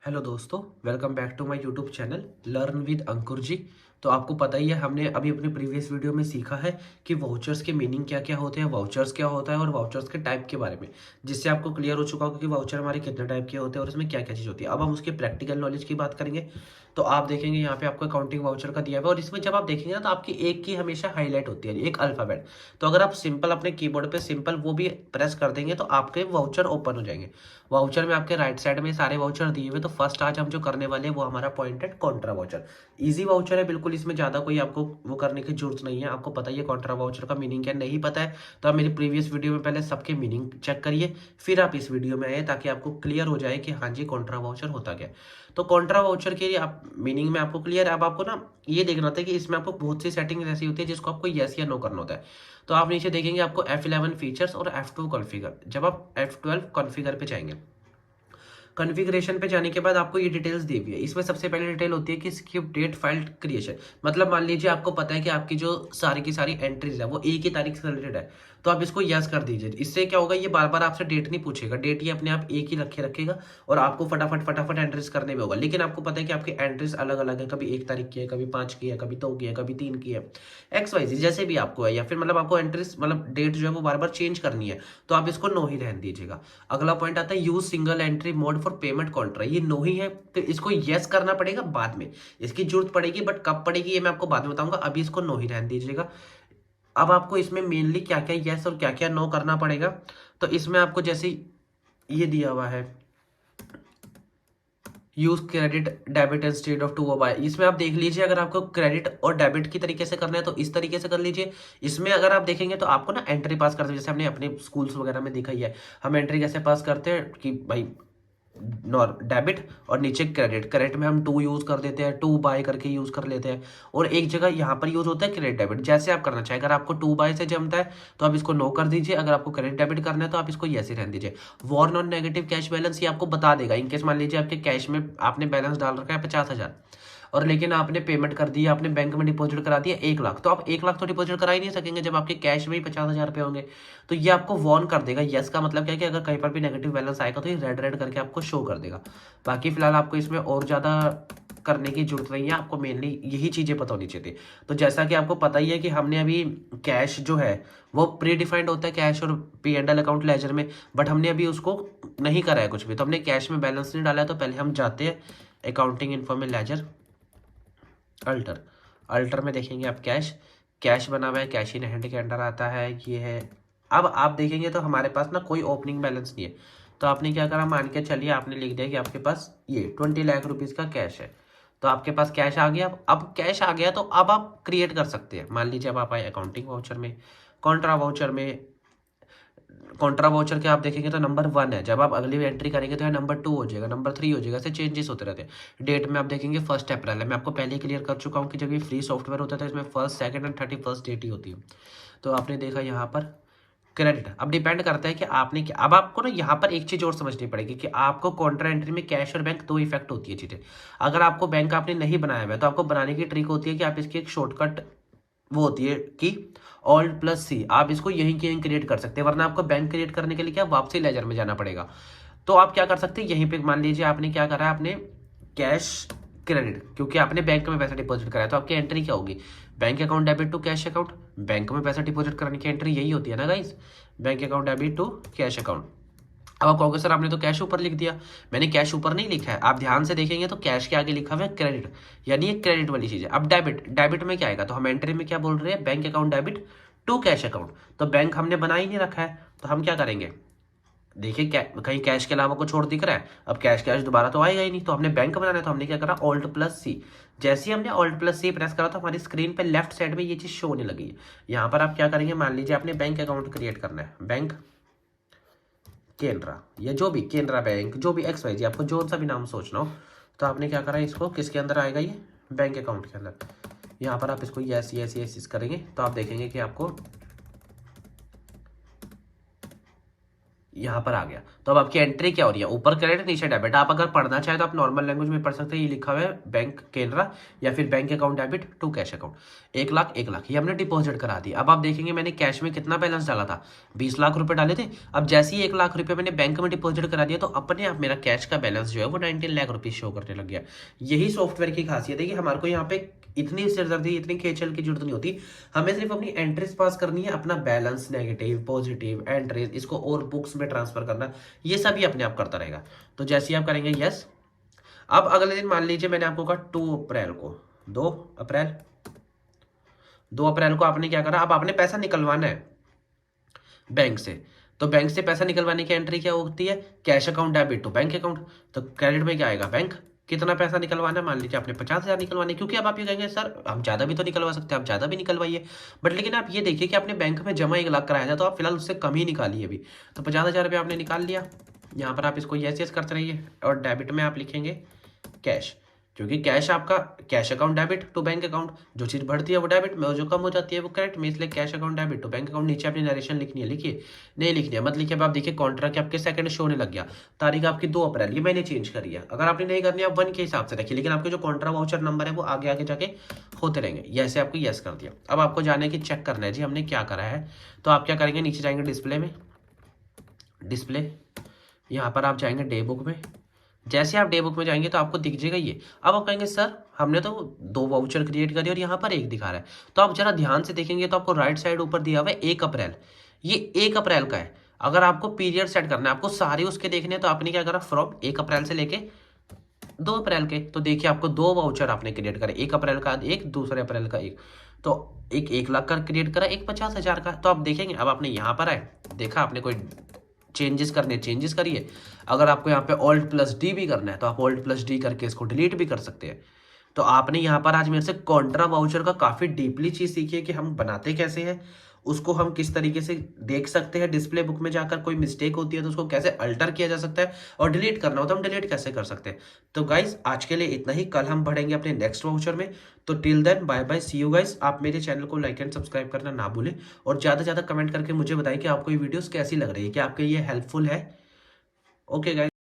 Hello दोस्तों, welcome back to my YouTube channel learn with Ankur ji. तो आपको पता ही है, हमने अभी अपने प्रीवियस वीडियो में सीखा है कि वाउचर्स के मीनिंग क्या क्या होते हैं, वाउचर्स क्या होता है और वाउचर्स के टाइप के बारे में, जिससे आपको क्लियर हो चुका होगा कि वाउचर हमारे कितने टाइप के होते हैं और इसमें क्या क्या चीज़ होती है। अब हम उसके प्रैक्टिकल नॉलेज की बात करेंगे। तो आप देखेंगे यहाँ पे आपको अकाउंटिंग वाउचर का दिया हुआ है और इसमें जब आप देखेंगे ना तो आपकी एक की हमेशा हाईलाइट होती है, एक अल्फाबेट। तो अगर आप सिंपल अपने कीबोर्ड पे सिंपल वो भी प्रेस कर देंगे तो आपके वाउचर ओपन हो जाएंगे। वाउचर में आपके राइट साइड में सारे वाउचर दिए हुए। तो फर्स्ट आज हम जो करने वाले हैं वो हमारा pointed Contra voucher. Easy voucher है बिल्कुल, इसमें ज़्यादा कोई आपको वो करने की जरूरत नहीं है। आपको पता ही है कॉन्ट्रा वाउचर का मीनिंग क्या, नहीं पता है तो आप मेरी प्रीवियस वीडियो में पहले सबके मीनिंग चेक करिए, फिर आप इस वीडियो में आए ताकि आपको क्लियर हो जाए कि हाँ जी कॉन्ट्रा वाउचर होता क्या है। तो कॉन्ट्रा वाउचर के लिए आप मीनिंग में आपको क्लियर है। अब आपको ना ये देखना होता है कि इसमें आपको बहुत सी सेटिंग ऐसी होती है जिसको आपको येस या नो करना होता है। तो आप नीचे देखेंगे आपको F11 फीचर्स और F2 कॉन्फ़िगर। जब आप F12 कॉन्फ़िगर पे जाएंगे, कॉन्फ़िगरेशन पे जाने के बाद आपको ये डिटेल्स दी हुई है। इसमें सबसे पहले डिटेल होती है कि स्किप डेट फाइल क्रिएशन। मतलब मान लीजिए आपको पता है कि आपकी जो सारी की सारी एंट्रीज है वो एक ही तारीख से रिलेटेड है, तो आप इसको यस कर दीजिए। इससे क्या होगा, ये बार बार आपसे डेट नहीं पूछेगा, डेट ये अपने आप एक ही रखेगा और आपको फटाफट फटाफट एंट्रीज करने में होगा। लेकिन आपको पता है कि आपकी एंट्रीज अलग अलग है, कभी 1 तारीख की है, कभी 5 की है, कभी 2 की है, कभी 3 की है, एक्स वाई जी जैसे भी आपको है, या फिर मतलब आपको एंट्रीज मतलब डेट जो है वो बार बार चेंज करनी है, तो आप इसको नो ही रहने दीजिएगा। अगला पॉइंट आता है use single entry mode for payment Contra. ये नो ही है तो इसको यस करना पड़ेगा बाद में, इसकी जरूरत पड़ेगी बट कब पड़ेगी ये मैं आपको बाद में बताऊंगा, अभी इसको नो ही रहने दीजिएगा। अब आपको इसमें मेनली क्या क्या यस और क्या क्या नो करना पड़ेगा। तो इसमें आपको जैसे ये दिया हुआ है use credit debit instead of to or by, इसमें आप देख लीजिए अगर आपको क्रेडिट और डेबिट की तरीके से करना है तो इस तरीके से कर लीजिए। इसमें अगर आप देखेंगे तो आपको ना एंट्री पास करते हैं, जैसे हमने अपने स्कूल्स वगैरह में देखा ही है, हम एंट्री कैसे पास करते हैं कि भाई नॉर डेबिट और नीचे क्रेडिट। क्रेडिट में हम टू यूज कर देते हैं, टू बाय करके यूज कर लेते हैं, और एक जगह यहाँ पर यूज होता है क्रेडिट डेबिट। जैसे आप करना चाहें, अगर आपको टू बाय से जमता है तो आप इसको नो कर दीजिए, अगर आपको क्रेडिट डेबिट करना है तो आप इसको यस ही रहने दीजिए। War non negative cash balance ये आपको बता देगा। इनकेस मान लीजिए आपके कैश में आपने बैलेंस डाल रखा है 50,000 और लेकिन आपने पेमेंट कर दी, आपने बैंक में डिपॉजिट करा दिया 1 लाख, तो आप 1 लाख तो डिपॉजिट करा ही नहीं सकेंगे जब आपके कैश में ही 50,000 रुपये होंगे। तो ये आपको वार्न कर देगा। यस का मतलब क्या है कि अगर कहीं पर भी नेगेटिव बैलेंस आएगा तो ये रेड रेड करके आपको शो कर देगा। बाकी फिलहाल आपको इसमें और ज़्यादा करने की जरूरत नहीं है, आपको मेनली यही चीज़ें पता होनी चाहिए थी। तो जैसा कि आपको पता ही है कि हमने अभी कैश जो है वो प्री डिफाइंड होता है कैश और P&L अकाउंट लेजर में, बट हमने अभी उसको नहीं करा है कुछ भी, तो हमने कैश में बैलेंस नहीं डाला है। तो पहले हम जाते हैं अकाउंटिंग इन्फो में, लेजर अल्टर। अल्टर में देखेंगे आप कैश, कैश बना हुआ है, कैश इन हैंड के अंडर आता है, ये है। अब आप देखेंगे तो हमारे पास ना कोई ओपनिंग बैलेंस नहीं है। तो आपने क्या करा, मान के चलिए आपने लिख दिया कि आपके पास ये 20 लाख रुपीज़ का कैश है। तो आपके पास कैश आ गया। अब कैश आ गया तो अब आप क्रिएट कर सकते हैं। मान लीजिए अब आप आए अकाउंटिंग वाउचर में, कॉन्ट्रा वाउचर में। कॉन्ट्रा वाउचर के आप देखेंगे तो नंबर 1 है, जब आप अगली एंट्री करेंगे तो नंबर 2 हो जाएगा, नंबर 3 हो जाएगा, ऐसे चेंजेस होते रहते हैं। डेट में आप देखेंगे 1 अप्रैल है। मैं आपको पहले क्लियर कर चुका हूँ कि जब ये फ्री सॉफ्टवेयर होता है इसमें 1st, 2nd and 31st date ही होती है। तो आपने देखा यहाँ पर क्रेडिट। अब डिपेंड करता है कि आपने क्या, अब आपको ना यहाँ पर एक चीज और समझनी पड़ेगी कि आपको कॉन्ट्रा एंट्री में कैश और बैंक दो इफेक्ट होती है चीजें। अगर आपको बैंक आपने नहीं बनाया हुआ है तो आपको बनाने की ट्रिक होती है कि आप इसकी एक शॉर्टकट वो होती है कि Alt+C, आप इसको यहीं के यहीं क्रिएट कर सकते हैं, वरना आपको बैंक क्रिएट करने के लिए क्या वापसी लेजर में जाना पड़ेगा। तो आप क्या कर सकते हैं, यहीं पे मान लीजिए आपने क्या करा है, आपने कैश क्रेडिट, क्योंकि आपने बैंक में पैसा डिपॉजिट कराया तो आपकी एंट्री क्या होगी, bank account debit to cash account. Bank में पैसा डिपॉजिट कराने की एंट्री यही होती है ना guys, bank account debit to cash account. अब आप कहोगे सर आपने तो कैश ऊपर लिख दिया। मैंने कैश ऊपर नहीं लिखा है, आप ध्यान से देखेंगे तो कैश के आगे लिखा हुआ है क्रेडिट, यानी ये क्रेडिट वाली चीज है। अब डेबिट, डेबिट में क्या आएगा, तो हम एंट्री में क्या बोल रहे हैं, bank account debit to cash account. तो बैंक हमने बना ही नहीं रखा है, तो हम क्या करेंगे, देखिए कहीं कैश के अलावा कुछ और दिख रहा है, अब कैश कैश दोबारा तो आएगा ही नहीं, तो हमने बैंक बनाना है, तो हमने क्या करा, Alt+C। जैसे ही हमने Alt+C प्रेस करा तो हमारी स्क्रीन पे लेफ्ट साइड में ये चीज शो होने लगी है। यहाँ पर आप क्या करेंगे, मान लीजिए आपने बैंक अकाउंट क्रिएट करना है, बैंक केनरा या जो भी केनरा बैंक, जो भी एक्स वाई जी, आपको जो सा भी नाम सोचना हो, तो आपने क्या करा, इसको किसके अंदर आएगा, ये बैंक अकाउंट के अंदर। यहाँ पर आप इसको यस यस यस करेंगे तो आप देखेंगे कि आपको यहाँ पर आ गया। तो अब आपकी एंट्री क्या हो रही है, ऊपर क्रेडिट नीचे डेबिट। आप अगर पढ़ना चाहे तो आप नॉर्मल लैंग्वेज में पढ़ सकते हैं। ये लिखा हुआ है बैंक केनरा या फिर bank account debit to cash account. 1 lakh 1 lakh ये हमने डिपॉजिट करा दी। अब आप देखेंगे मैंने कैश में कितना बैलेंस डाला था, 20 लाख रुपए डाले थे। अब जैसे ही 1 लाख रुपए मैंने बैंक में डिपॉजिट करा दिया तो अपने आप मेरा कैश का बैलेंस जो है वो 19 लाख रुपीज शो करने लग गया। यही सॉफ्टवेयर की खासियत है कि हमारे को यहाँ पे इतनी सिरदर्दी इतनी खेचल की जरूरत नहीं होती। हमें सिर्फ अपनी एंट्रीज पास करनी है, अपना बैलेंस नेगेटिव पॉजिटिव एंट्रीज इसको और बुक्स में ट्रांसफर करना, ये सभी अपने आप करता रहेगा। तो जैसे ही आप करेंगे यस। अब अगले दिन मान लीजिए मैंने आपको कहा 2 अप्रैल को, 2 अप्रैल 2 अप्रैल को आपने क्या करा, अब आपने पैसा निकलवाना है बैंक से। तो बैंक से पैसा निकलवाने की एंट्री क्या होती है, cash account debit to bank account. तो क्रेडिट में क्या आएगा, बैंक। कितना पैसा निकलवाना है, मान लीजिए आपने 50,000 निकलवाने, क्योंकि अब आप ये कहेंगे सर हम ज़्यादा भी तो निकलवा सकते हैं, आप ज़्यादा भी निकलवाइए। बट लेकिन आप ये देखिए कि आपने बैंक में जमा 1 लाख कराया था तो आप फिलहाल उससे कम ही निकालिए अभी। तो 50,000 रुपये आपने निकाल लिया। यहाँ पर आप इसको यस यस करते रहिए और डेबिट में आप लिखेंगे कैश, क्योंकि कैश आपका cash account debit to bank account, जो चीज़ बढ़ती है वो डेबिट में और जो कम हो जाती है वो क्रेडिट में, इसलिए cash account debit to bank account. नीचे अपनी नरेशन लिखनी है, लिखिए। नहीं लिखनी है मत लिखिए। अब आप देखिए कॉन्ट्रैक्ट आपके सेकंड शो होने लग गया, तारीख आपकी 2 अप्रैल, ये मैंने चेंज करी है। अगर आपने नहीं करनी है आप 1 के हिसाब से रखिए, लेकिन आपके जो कॉन्ट्रा वाउचर नंबर है वो आगे आगे जाके होते रहेंगे। जैसे आपको यस कर दिया। अब आपको जाने की चेक करना है जी हमने क्या करा है। तो आप क्या करेंगे, नीचे जाएंगे डिस्प्ले में, डिस्प्ले यहाँ पर आप जाएंगे डे बुक में। जैसे आप डे बुक में जाएंगे तो आपको दिख जाएगा ये। अब आप कहेंगे सर हमने तो 2 वाउचर क्रिएट करी और यहाँ पर 1 दिखा रहा है। तो आप जरा ध्यान से देखेंगे तो आपको राइट साइड ऊपर दिया हुआ है 1 अप्रैल, ये 1 अप्रैल का है। अगर आपको पीरियड सेट करना है, आपको सारे उसके देखने हैं, तो आपने क्या करा, फ्रॉम 1 अप्रैल से लेके 2 अप्रैल के। तो देखिए आपको 2 वाउचर आपने क्रिएट करे, 1 अप्रैल का एक, दूसरे अप्रैल का एक। तो एक 1 लाख का क्रिएट करा, एक 50,000 का। तो आप देखेंगे अब आपने यहाँ पर आए, देखा आपने कोई चेंजेस करने चेंजेस करिए। अगर आपको यहाँ पे ऑल्ट प्लस डी भी करना है तो आप ऑल्ट प्लस डी करके इसको डिलीट भी कर सकते हैं। तो आपने यहाँ पर आज मेरे से कॉन्ट्रा वाउचर का काफ़ी डीपली चीज़ सीखी है कि हम बनाते कैसे हैं, उसको हम किस तरीके से देख सकते हैं डिस्प्ले बुक में जाकर, कोई मिस्टेक होती है तो उसको कैसे अल्टर किया जा सकता है, और डिलीट करना हो तो हम डिलीट कैसे कर सकते हैं। तो गाइज आज के लिए इतना ही, कल हम बढ़ेंगे अपने नेक्स्ट वाउचर में। तो till then bye bye, see you guys. आप मेरे चैनल को लाइक एंड सब्सक्राइब करना ना भूलें और ज़्यादा से ज़्यादा कमेंट करके मुझे बताइए कि आपको ये वीडियोस कैसी लग रही है, कि आपके ये हेल्पफुल है। Okay guys.